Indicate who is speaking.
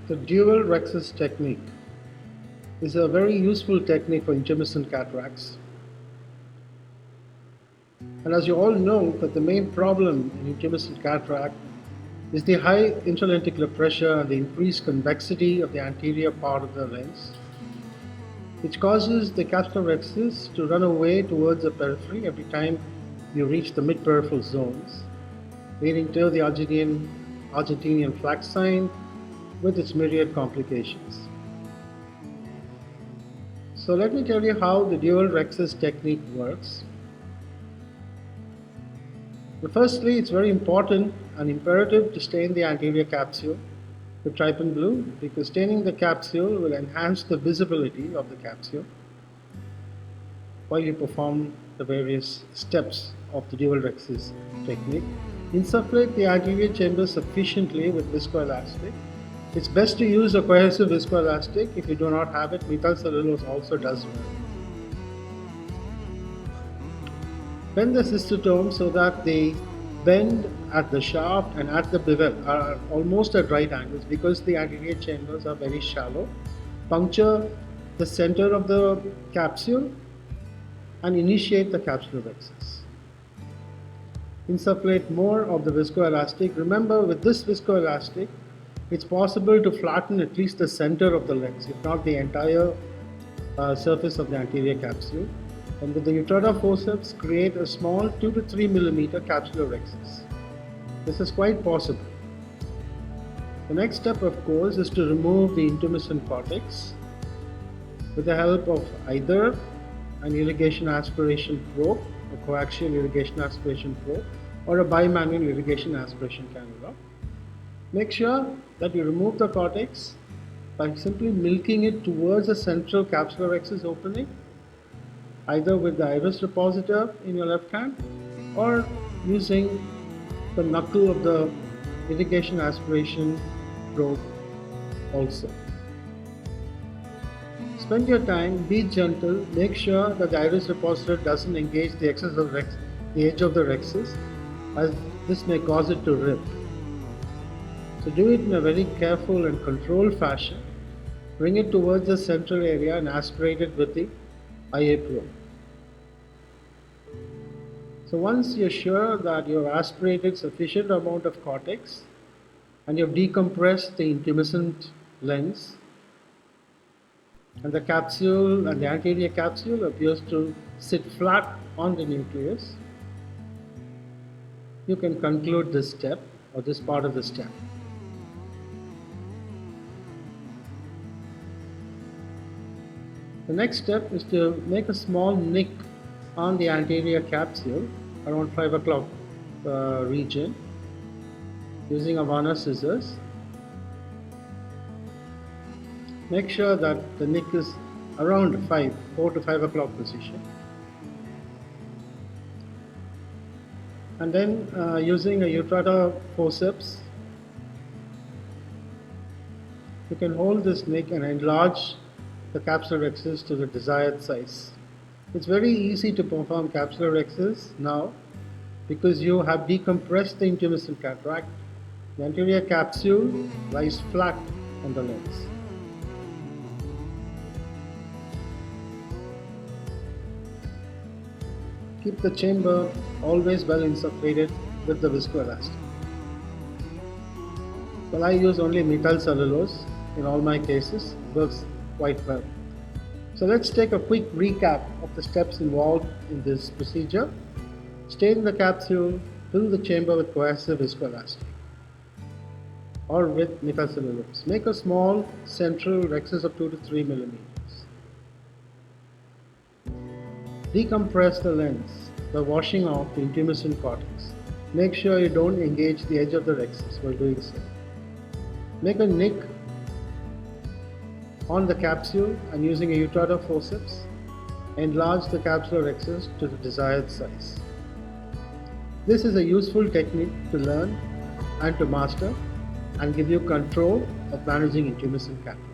Speaker 1: The dual rhexis technique is a very useful technique for intermittent cataracts. And as you all know, that the main problem in intermittent cataract is the high intralenticular pressure and the increased convexity of the anterior part of the lens, which causes the capsular rhexis to run away towards the periphery every time you reach the mid-peripheral zones, leading to the Argentinian flag sign with its myriad complications. So let me tell you how the dual rhexis technique works. Firstly, it's very important and imperative to stain the anterior capsule with trypan blue, because staining the capsule will enhance the visibility of the capsule while you perform the various steps of the dual rhexis technique. Insufflate the anterior chamber sufficiently with viscoelastic. It's best to use a cohesive viscoelastic. If you do not have it, methyl cellulose also does well. Bend the cystotome so that the bend at the shaft and at the bevel are almost at right angles, because the anterior chambers are very shallow. Puncture the center of the capsule and initiate the capsular rhexis. Insufflate more of the viscoelastic. Remember, with this viscoelastic, it's possible to flatten at least the center of the lens, if not the entire surface of the anterior capsule. And with the Utrata forceps, create a small 2 to 3 millimeter capsular rhexis. This is quite possible. The next step, of course, is to remove the intumescent cortex with the help of either an irrigation aspiration probe, a coaxial irrigation aspiration probe, or a bimanual irrigation aspiration cannula. Make sure that you remove the cortex by simply milking it towards the central capsular rhexis opening, either with the iris depositor in your left hand or using the knuckle of the irrigation aspiration probe also. Spend your time, be gentle, make sure that the iris depositor doesn't engage the edge of the rhexis, as this may cause it to rip. So do it in a very careful and controlled fashion. Bring it towards the central area and aspirate it with the IA probe. So once you're sure that you've aspirated sufficient amount of cortex and you've decompressed the intumescent lens, and the capsule and the anterior capsule appears to sit flat on the nucleus, you can conclude this step or this part of the step. The next step is to make a small nick on the anterior capsule around 5 o'clock region using a Vanna scissors. Make sure that the nick is around 4 to 5 o'clock position. And then using a Utrata forceps, you can hold this nick and enlarge the capsular rhexis to the desired size. It's very easy to perform capsular rhexis now because you have decompressed the intumescent cataract. The anterior capsule lies flat on the lens. Keep the chamber always well insufflated with the viscoelastic. Well, I use only methyl cellulose in all my cases. It works quite well. So let's take a quick recap of the steps involved in this procedure. Stain the capsule, fill the chamber with cohesive viscoelastic or with methyl cellulose. Make a small central rhexis of 2 to 3 millimeters. Decompress the lens by washing off the intumescent cortex. Make sure you don't engage the edge of the rhexis while doing so. Make a nick on the capsule and using a Utrata forceps, enlarge the capsular rhexis to the desired size. This is a useful technique to learn and to master and give you control of managing intumescent cataract.